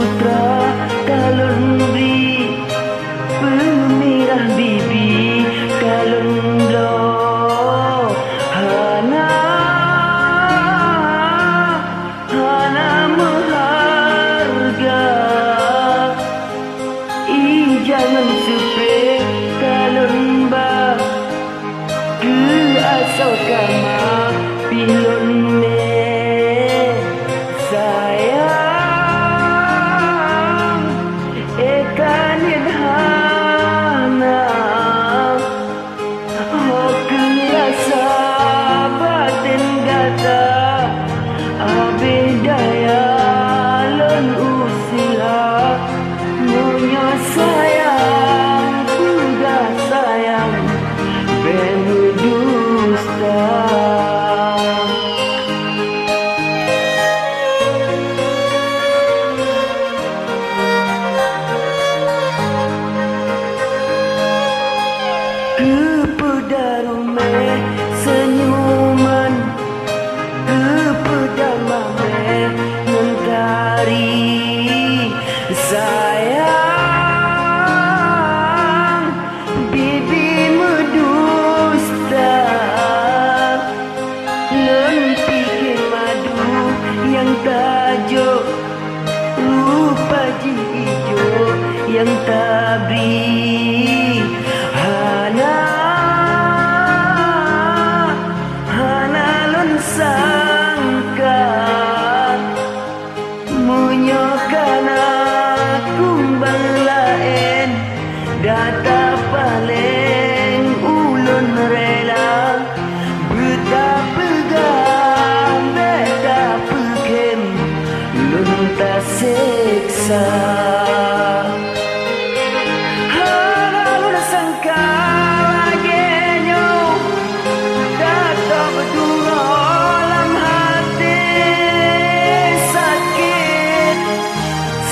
putra kalon beri pemirah bibi kalon lo hana mengharga jangan supre kalon ba ke asal kama pilon me sayang ekanin hana hoke rasa batin gata abih daya lon usila munya sayang kuda sayang benu dusta kepedarume senyuman kepedamame mentari sayang bibi medusta lon pikir madu yang tajuk rupa hijau yang tabri hana lon sangka munyokana kumbang lain data paling ulun rela betapa gam betapa kem lun tak seksa hana lun sangka lagenyo data berdua dalam hati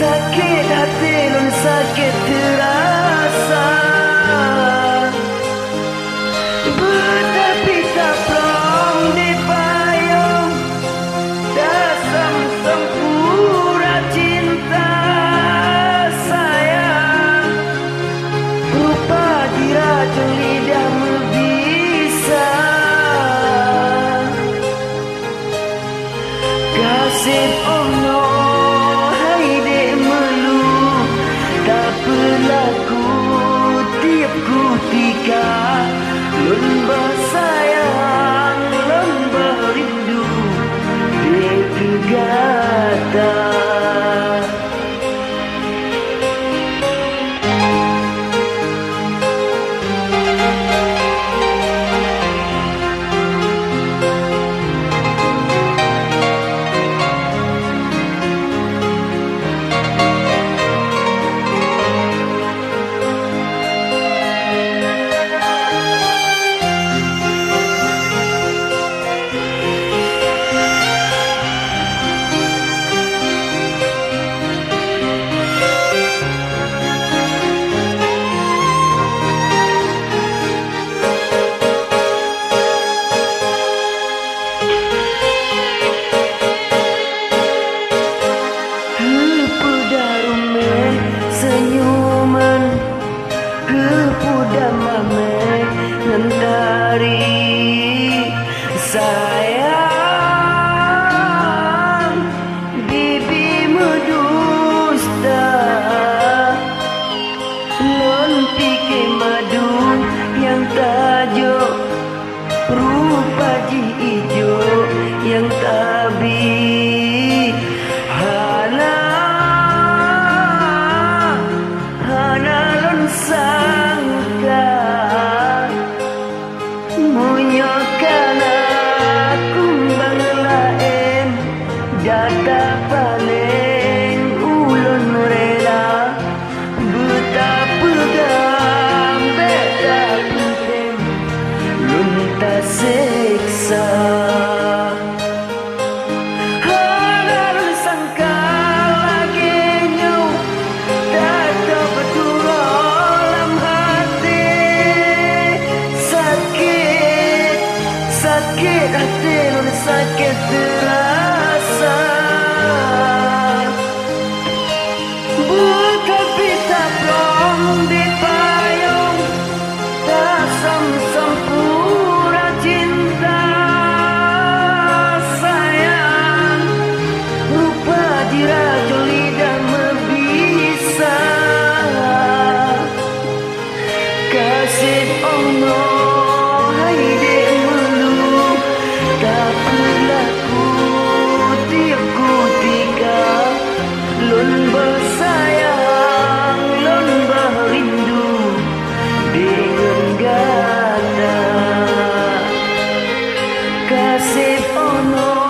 sakit hati lun sakit terasa betapi tak prong di payung dasam sempura cinta sayang rupa diracun lidah membisa kasih ono tak berlaku tiap ketika lomba sayang lomba rindu dia kegata senyuman kepudamame mentari sayang bibi medusta lon pikir madu yang tajuk rupa hijau yang tabri hana lon sangka Oh no.